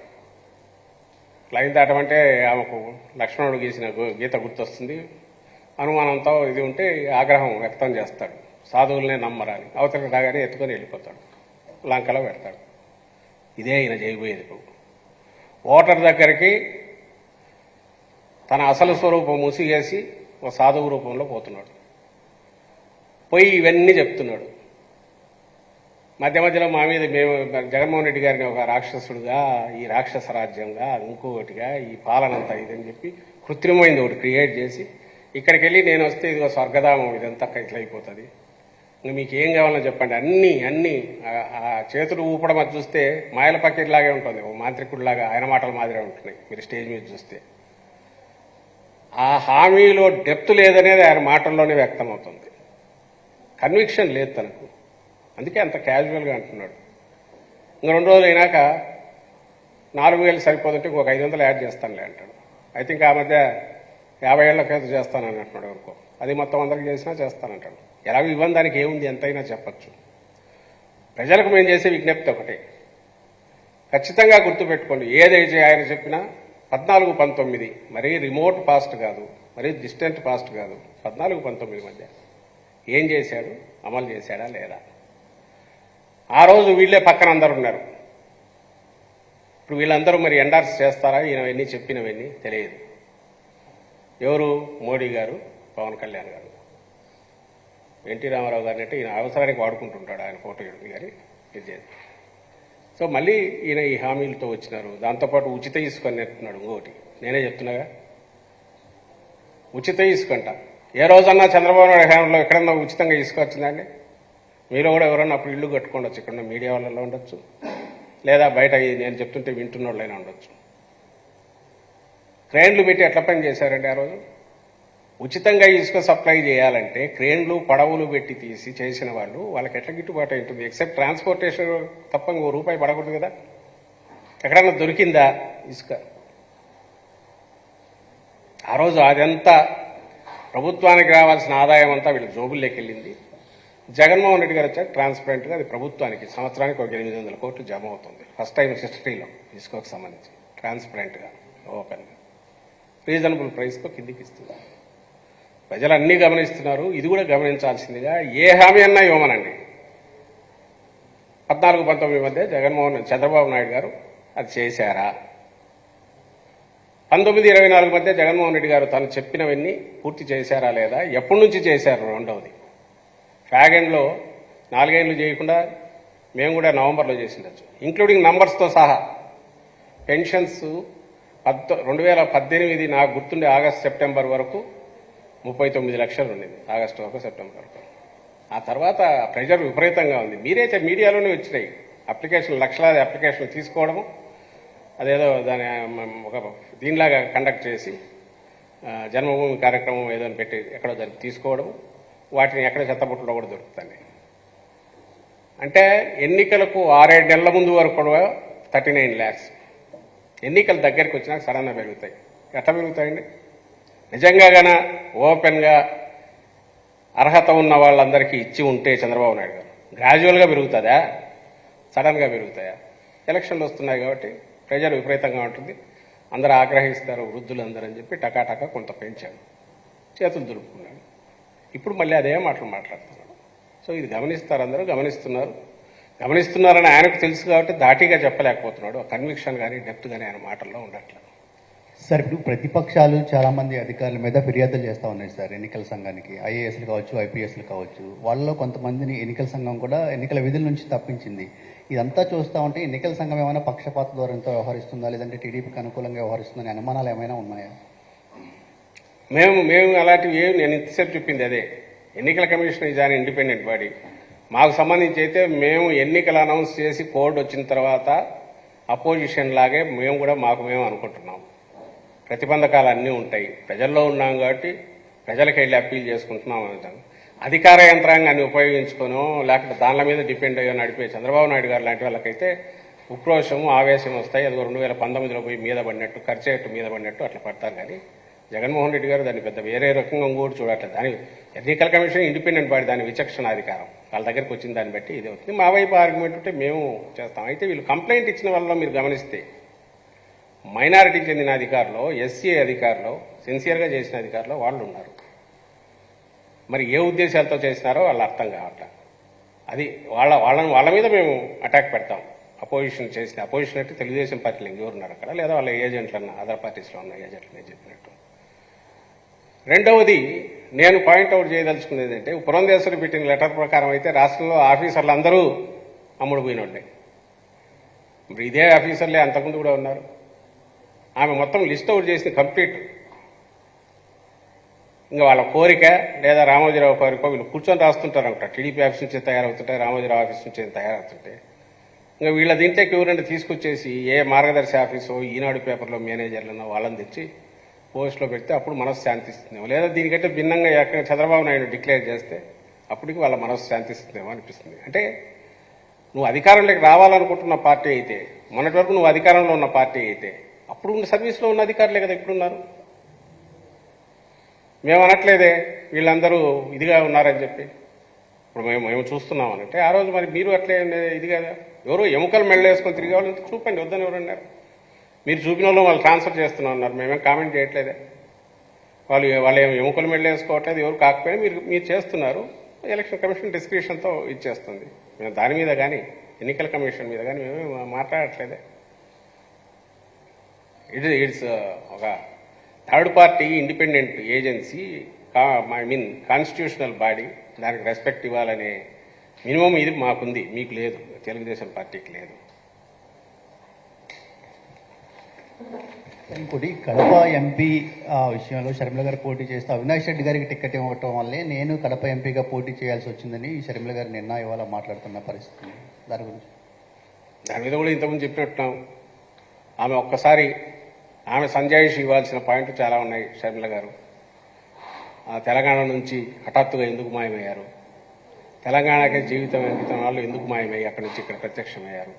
లైన్ దాటమంటే ఆమెకు లక్ష్మణుడు గీసిన గీత గుర్తొస్తుంది. అనుమానంతో ఇది ఉంటే ఆగ్రహం వ్యక్తం చేస్తాడు. సాధువులనే నమ్మరాని అవతలకి రాగానే ఎత్తుకొని వెళ్ళిపోతాడు, లంకలో పెడతాడు. ఇదే ఈయన చేయబోయేది. ఓటర్ దగ్గరికి తన అసలు స్వరూపం మూసిగేసి ఒక సాధువు రూపంలో పోతున్నాడు. పోయి ఇవన్నీ చెప్తున్నాడు. మధ్య మధ్యలో మా మీద మేము జగన్మోహన్ రెడ్డి గారిని ఒక రాక్షసుడుగా, ఈ రాక్షస రాజ్యంగా, ఇంకొకటిగా, ఈ పాలనంతా ఇదని చెప్పి కృత్రిమైంది ఒకటి క్రియేట్ చేసి ఇక్కడికి వెళ్ళి నేను వస్తే ఇదిగో స్వర్గధామం ఇదంతా ఇట్లా అయిపోతుంది, ఇంకా మీకు ఏం కావాలో చెప్పండి. అన్ని ఆ చేతులు ఊపడం అది చూస్తే మాయల పక్కెట్లాగే ఉంటుంది, ఓ మాంత్రికుడిలాగా ఆయన మాటల మాదిరే ఉంటున్నాయి మీరు స్టేజ్ మీద చూస్తే. ఆ హామీలో డెప్త్ లేదనేది ఆయన మాటల్లోనే వ్యక్తం అవుతుంది. కన్విక్షన్ లేదు తనకు. అందుకే అంత క్యాజువల్గా అంటున్నాడు. ఇంక 2 రోజులు అయినాక 4,000 సరిపోతుంటే ఇంకొక 500 యాడ్ చేస్తానులే అంటాడు. అయితే ఇంకా ఆ మధ్య 50 ఏళ్ల క్రితం చేస్తానని అంటున్నాడు ఎవరికో. అది మొత్తం అందరికి చేసినా చేస్తానంటాడు. ఎలాగో ఇవ్వని దానికి ఏముంది, ఎంతైనా చెప్పచ్చు. ప్రజలకు మేము చేసే విజ్ఞప్తి ఒకటే, ఖచ్చితంగా గుర్తుపెట్టుకోండి. ఏదైతే ఆయన చెప్పినా 14-19 మరీ రిమోట్ పాస్ట్ కాదు, మరీ డిస్టెంట్ పాస్ట్ కాదు, 14-19 మధ్య ఏం చేశాడు, అమలు చేశాడా లేదా? ఆ రోజు వీళ్ళే పక్కన అందరు ఉన్నారు. ఇప్పుడు వీళ్ళందరూ మరి ఎండార్స్ చేస్తారా ఈయనవన్నీ చెప్పినవన్నీ తెలియదు. ఎవరు? మోడీ గారు, పవన్ కళ్యాణ్ గారు. ఎన్టీ రామారావు గారిని అంటే ఈయన అవసరానికి వాడుకుంటుంటాడు ఆయన ఫోటో గారి ఇది. సో మళ్ళీ ఈయన ఈ హామీలతో వచ్చినారు. దాంతోపాటు ఉచిత ఇసుక అంటున్నాడు. ఇంకోటి నేనే చెప్తున్నాగా, ఉచిత ఇసుకంట. ఏ రోజన్నా చంద్రబాబు నాయుడు హయాంలో ఎక్కడన్నా ఉచితంగా ఇసుక వచ్చిందండి? మీరు కూడా ఎవరన్నా అప్పుడు ఇల్లు కట్టుకోండొచ్చు, ఇక్కడ మీడియా వాళ్ళలో ఉండొచ్చు, లేదా బయట నేను చెప్తుంటే వింటున్న వాళ్ళైనా ఉండొచ్చు. క్రేన్లు పెట్టి ఎట్లా పని చేశారండి ఆ రోజు? ఉచితంగా ఇసుక సప్లై చేయాలంటే క్రేన్లు పడవలు పెట్టి తీసి చేసిన వాళ్ళు వాళ్ళకి ఎట్లా గిట్టుబాటు ఉంటుంది? ఎక్సెప్ట్ ట్రాన్స్పోర్టేషన్ తప్ప ఇంకో రూపాయి పడకూడదు కదా. ఎక్కడన్నా దొరికిందా ఇసుక? ఆ రోజు అదంతా ప్రభుత్వానికి రావాల్సిన ఆదాయం అంతా వీళ్ళ జోబుల్లోకి వెళ్ళింది. జగన్మోహన్ రెడ్డి గారు వచ్చాక ట్రాన్స్పరెంట్గా అది ప్రభుత్వానికి సంవత్సరానికి ఒక 800 కోట్లు జమ అవుతుంది. ఫస్ట్ టైం హిస్టరీలో ఇసుకకు సంబంధించి ట్రాన్స్పరెంట్గా, ఓపెన్గా, రీజనబుల్ ప్రైస్తో కిందికి ఇస్తుంది. ప్రజలు అన్నీ గమనిస్తున్నారు. ఇది కూడా గమనించాల్సిందిగా ఏ హామీ అన్నా ఇవ్వమనండి. 14-19 మధ్య చంద్రబాబు నాయుడు గారు అది చేశారా? 19-24 మధ్య జగన్మోహన్ రెడ్డి గారు తను చెప్పినవన్నీ పూర్తి చేశారా లేదా? ఎప్పటి నుంచి చేశారు? రెండవది, ఫ్యాగెండ్లో 4 ఏళ్ళు చేయకుండా మేము కూడా నవంబర్లో చేసిండొచ్చు, ఇంక్లూడింగ్ నంబర్స్తో సహా. పెన్షన్స్ 2018 నాకు గుర్తుండే సెప్టెంబర్ వరకు 39 లక్షలు ఉండింది. ఆగస్టు వరకు, సెప్టెంబర్ వరకు. ఆ తర్వాత ప్రెజర్ విపరీతంగా ఉంది. మీరైతే మీడియాలోనే వచ్చినాయి అప్లికేషన్లు, లక్షలాది అప్లికేషన్లు తీసుకోవడము, అదేదో దాని ఒక దీనిలాగా కండక్ట్ చేసి జన్మభూమి కార్యక్రమం ఏదో పెట్టి ఎక్కడో దాన్ని తీసుకోవడం, వాటిని ఎక్కడ చెత్తబుట్టలో కూడా దొరుకుతాయి. అంటే ఎన్నికలకు 6-7 నెలల ముందు వరకు కూడా 39 lakhs ఎన్నికల దగ్గరికి వచ్చినాక సడన్గా పెరుగుతాయి. ఎట్లా పెరుగుతాయండి? నిజంగా గాన ఓపెన్గా అర్హత ఉన్న వాళ్ళందరికీ ఇచ్చి ఉంటే చంద్రబాబు నాయుడు గారు గ్రాడ్యువల్గా పెరుగుతుందా, సడన్గా పెరుగుతాయా? ఎలక్షన్లు వస్తున్నాయి కాబట్టి ప్రెజర్ విపరీతంగా ఉంటుంది, అందరూ ఆగ్రహిస్తారు వృద్ధులందరూ అని చెప్పి టకాటకా కొంత పెంచాను, చేతులు దులుపుకున్నాను. ఇప్పుడు మళ్ళీ అదే మాటలు మాట్లాడుతున్నాడు. సో ఇది గమనిస్తారు, అందరూ గమనిస్తున్నారని ఆయనకు తెలుసు కాబట్టి ధాటిగా చెప్పలేకపోతున్నాడు. కన్విక్షన్ కానీ డెప్త్ కానీ ఆయన మాటల్లో ఉండట్లేదు. సార్, ఇప్పుడు ప్రతిపక్షాలు చాలా మంది అధికారుల మీద ఫిర్యాదులు చేస్తూ ఉన్నాయి సార్ ఎన్నికల సంఘానికి. ఐఏఎస్లు కావచ్చు, ఐపీఎస్లు కావచ్చు. వాళ్ళలో కొంతమందిని ఎన్నికల సంఘం కూడా ఎన్నికల విధుల నుంచి తప్పించింది. ఇదంతా చూస్తూ ఉంటే ఎన్నికల సంఘం ఏమైనా పక్షపాత ధోరణితో వ్యవహరిస్తుందా, లేదంటే టీడీపీకి అనుకూలంగా వ్యవహరిస్తుందని అనుమానాలు ఏమైనా ఉన్నాయా? మేము అలాంటివి ఏమి, నేను ఇంతసేపు చెప్పింది అదే. ఎన్నికల commission is an independent body. మాకు సంబంధించి అయితే మేము ఎన్నికలు అనౌన్స్ చేసి కోడ్ వచ్చిన తర్వాత అపోజిషన్ లాగే మేము కూడా మేము అనుకుంటున్నాం. ప్రతిబంధకాలు అన్నీ ఉంటాయి. ప్రజల్లో ఉన్నాం కాబట్టి ప్రజలకు వెళ్ళి అప్పీల్ చేసుకుంటున్నాం అంటాం. అధికార యంత్రాంగాన్ని ఉపయోగించుకోనో లేకపోతే దానిల మీద డిపెండ్ అయ్యో నడిపే చంద్రబాబు నాయుడు గారు లాంటి వాళ్ళకైతే ఉక్రోషము, ఆవేశం వస్తాయి. అది 2019లో పోయి మీద పడినట్టు, ఖర్చేట్టు మీద పడినట్టు అట్లా పడతారు. కానీ జగన్మోహన్ రెడ్డి గారు దాన్ని పెద్ద వేరే రకంగా కూడా చూడట్లేదు. దాని ఎన్నికల కమిషన్ ఇండిపెండెంట్ బాడీ, దాని విచక్షణ అధికారం వాళ్ళ దగ్గరికి వచ్చిన దాన్ని బట్టి ఇది అవుతుంది. మా వైపు ఆర్గ్యుమెంట్ ఉంటే మేము చేస్తాం. అయితే వీళ్ళు కంప్లైంట్ ఇచ్చిన వాళ్ళలో మీరు గమనిస్తే మైనారిటీకి చెందిన అధికారులు, ఎస్సీ అధికారులు, సిన్సియర్గా చేసిన అధికారులు వాళ్ళు ఉన్నారు. మరి ఏ ఉద్దేశాలతో చేసినారో వాళ్ళు అర్థం కావట్లేదు. అది వాళ్ళ మీద మేము అటాక్ పెడతాం. అపోజిషన్ అంటే తెలుగుదేశం పార్టీలు ఇంకెవరున్నారు అక్కడ, లేదా వాళ్ళ ఏజెంట్లన్నా అదర్ పార్టీస్లో ఉన్న ఏజెంట్లని చెప్పినట్టు. రెండవది నేను పాయింట్అవుట్ చేయదలుచుకునేది ఏంటంటే, పురంధేశ్వరి పెట్టిన లెటర్ ప్రకారం అయితే రాష్ట్రంలో ఆఫీసర్లు అందరూ అమ్ముడు పోయినోళ్ళే. ఇప్పుడు ఇదే ఆఫీసర్లే అంతకుముందు కూడా ఉన్నారు. ఆమె మొత్తం లిస్ట్ అవుట్ చేసింది కంప్లీట్. ఇంకా వాళ్ళ కోరిక లేదా రామోజీరావు కోరిక వీళ్ళు కూర్చొని రాస్తుంటారంట. టీడీపీ ఆఫీస్ నుంచి తయారవుతుంటాయి, రామోజీరావు ఆఫీస్ నుంచి తయారవుతుంటాయి. ఇంకా వీళ్ళ దీంట్లోకి ఎవరంటే తీసుకొచ్చేసి ఏ మార్గదర్శి ఆఫీసో, ఈనాడు పేపర్లో మేనేజర్లను వాళ్ళని తెచ్చి పోస్టులో పెడితే అప్పుడు మనసు శాంతిస్తుందేమో, లేదా దీనికంటే భిన్నంగా ఎక్కడ చంద్రబాబు నాయుడు డిక్లేర్ చేస్తే అప్పటికి వాళ్ళ మనసు శాంతిస్తుందేమో అనిపిస్తుంది. అంటే నువ్వు అధికారంలోకి రావాలనుకుంటున్న పార్టీ అయితే, మొన్నటి వరకు నువ్వు అధికారంలో ఉన్న పార్టీ అయితే, అప్పుడు సర్వీస్లో ఉన్న అధికారులే కదా ఇప్పుడున్నారు. మేము అనట్లేదే వీళ్ళందరూ ఇదిగా ఉన్నారని చెప్పి. ఇప్పుడు మేము చూస్తున్నాం అంటే ఆ రోజు మరి మీరు అట్లే ఇది కదా, ఎవరు ఎముకలు మెళ్ళేసుకొని తిరిగే వాళ్ళు చూపండి, వద్దని ఎవరు అన్నారు? మీరు చూపిన వాళ్ళు ట్రాన్స్ఫర్ చేస్తున్నా ఉన్నారు, మేమేం కామెంట్ చేయట్లేదే. వాళ్ళు ఏం ఎముకలు మెళ్ళేసుకోవట్లేదు, ఎవరు కాకపోయినా మీరు చేస్తున్నారు. ఎలక్షన్ కమిషన్ డిస్క్రిప్షన్తో ఇచ్చేస్తుంది. మేము దాని మీద కానీ ఎన్నికల కమిషన్ మీద కానీ మేమే మాట్లాడట్లేదే. ఇట్స్ ఒక third party independent agency, constitutional body, దానికి రెస్పెక్ట్ ఇవ్వాలనే మినిమం ఇది మాకుంది, మీకు లేదు, తెలుగుదేశం పార్టీకి లేదు. ఇంకోటి, కడప ఎంపీ విషయంలో షర్మిల గారు పోటీ చేస్తే అవినాష్ రెడ్డి గారికి టికెట్ ఇవ్వటం వల్లే నేను కడప ఎంపీగా పోటీ చేయాల్సి వచ్చిందని షర్మిల గారు నిన్న ఇవాళ మాట్లాడుతున్న పరిస్థితి, దాని గురించి? దాని మీద కూడా ఇంతకుముందు చెప్పినట్టున్నాం. ఆమె సంజాయిషి ఇవ్వాల్సిన పాయింట్లు చాలా ఉన్నాయి. షర్మిల గారు తెలంగాణ నుంచి హఠాత్తుగా ఎందుకు మాయమయ్యారు, తెలంగాణకే జీవితం అంకితం వాళ్ళు ఎందుకు మాయమయ్యి అక్కడి నుంచి ఇక్కడ ప్రత్యక్షమయ్యారు,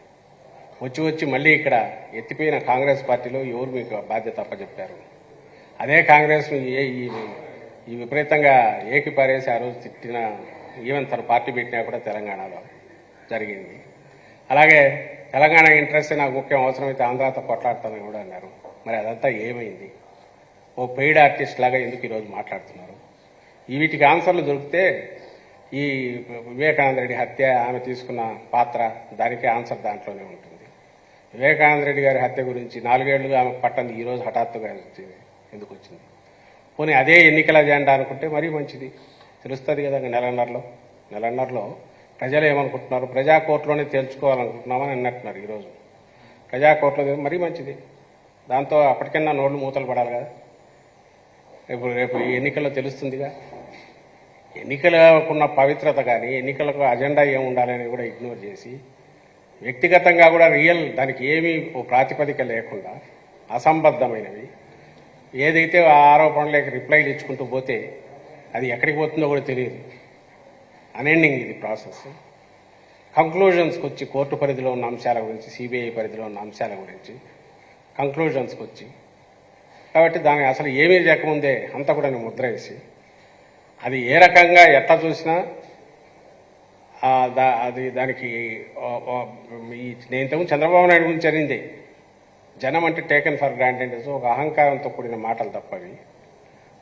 వచ్చి మళ్ళీ ఇక్కడ ఎత్తిపోయిన కాంగ్రెస్ పార్టీలో ఎవరు మీకు బాధ్యత అప్పచెప్పారు, అదే కాంగ్రెస్ ఈ విపరీతంగా ఏకిపారేసి ఆ రోజు తిట్టిన, ఈవెన్ తన పార్టీ పెట్టినా కూడా తెలంగాణలో జరిగింది. అలాగే తెలంగాణ ఇంట్రెస్ట్ నాకు ముఖ్యం, అవసరమైతే ఆంధ్రాతో కొట్లాడతామని కూడా అన్నారు. మరి అదంతా ఏమైంది? ఓ పెయిడ్ ఆర్టిస్ట్ లాగా ఎందుకు ఈరోజు మాట్లాడుతున్నారు? వీటికి ఆన్సర్లు దొరికితే ఈ వివేకానంద రెడ్డి హత్య, ఆమె తీసుకున్న పాత్ర, దానికే ఆన్సర్ దాంట్లోనే ఉంటుంది. వివేకానంద రెడ్డి గారి హత్య గురించి 4 ఏళ్లుగా ఆమె పట్టంది, ఈరోజు హఠాత్తుగా ఎందుకు వచ్చింది? పోనీ అదే ఎన్నికల అజెండా అనుకుంటే మరీ మంచిది, తెలుస్తుంది కదా. నెలన్నరలో ప్రజలు ఏమనుకుంటున్నారు, ప్రజా కోర్టులోనే తేల్చుకోవాలనుకుంటున్నామని అన్నట్టున్నారు. ఈరోజు ప్రజా కోర్టులో మరీ మంచిది. దాంతో అప్పటికన్నా నోళ్లు మూతలు పడాలి కదా. రేపు ఈ ఎన్నికల్లో తెలుస్తుందిగా. ఎన్నికలకున్న పవిత్రత కానీ ఎన్నికలకు అజెండా ఏముండాలని కూడా ఇగ్నోర్ చేసి వ్యక్తిగతంగా కూడా రియల్ దానికి ఏమీ ఓ ప్రాతిపదిక లేకుండా అసంబద్ధమైనవి ఏదైతే ఆ ఆరోపణలకు రిప్లైలు ఇచ్చుకుంటూ పోతే అది ఎక్కడికి పోతుందో కూడా తెలియదు. అన్ఎండింగ్ ఇది ప్రాసెస్. కంక్లూజన్స్కి వచ్చి కోర్టు పరిధిలో ఉన్న అంశాల గురించి, సిబిఐ పరిధిలో ఉన్న అంశాల గురించి కంక్లూజన్స్కి వచ్చి, కాబట్టి దానికి అసలు ఏమీ లేకముందే అంతా కూడా ముద్ర వేసి అది ఏ రకంగా ఎట్లా చూసినా అది దానికి నేను ఇంతకుముందు చంద్రబాబు నాయుడు గురించి అనింది జనం అంటే టేకెన్ ఫర్ గ్రాంటెడ్ ఒక అహంకారంతో కూడిన మాటలు తప్పవి.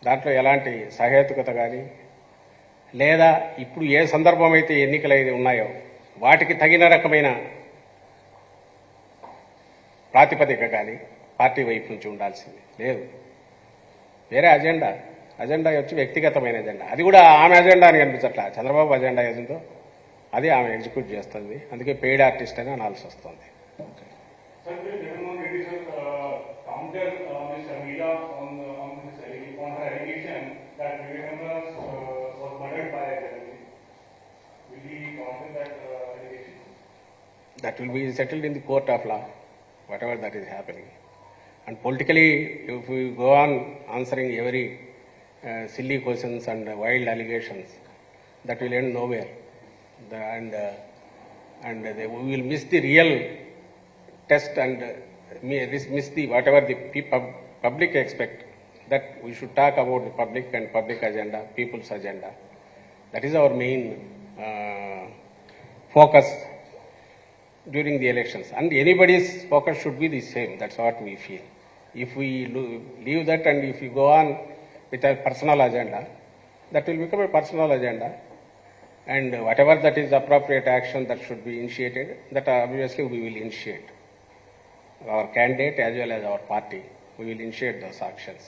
దాంట్లో ఎలాంటి సహేతుకత కానీ లేదా ఇప్పుడు ఏ సందర్భం అయితే ఎన్నికలు అయితే ఉన్నాయో వాటికి తగిన రకమైన ప్రాతిపదిక కానీ పార్టీ వైపు నుంచి ఉండాల్సింది లేదు. వేరే అజెండా వచ్చి వ్యక్తిగతమైన ఎజెండా. అది కూడా ఆమె అజెండా అని కనిపించట్లా. చంద్రబాబు అజెండా ఏదుందో అది ఆమె ఎగ్జిక్యూట్ చేస్తుంది. అందుకే పెయిడ్ ఆర్టిస్ట్ అని అనాల్సి వస్తుంది. Sir, the Jagannathan Reddy sir counter Mr. Meera on her allegation that Vivekananda was murdered by a terrorist. Will he counter that allegation? That will be settled in the court of law, whatever that is happening. And politically, if we go on answering every silly questions and wild allegations, that will end nowhere. We will miss the real test and miss the whatever the public expect, that we should talk about the public and public agenda, people's agenda. That is our main focus during the elections, and anybody's focus should be the same. That's what we feel. If we leave that and if we go on with a personal agenda, that will become a personal agenda, and whatever that is appropriate action that should be initiated, that obviously we will initiate. Our candidate as well as our party, we will initiate those actions.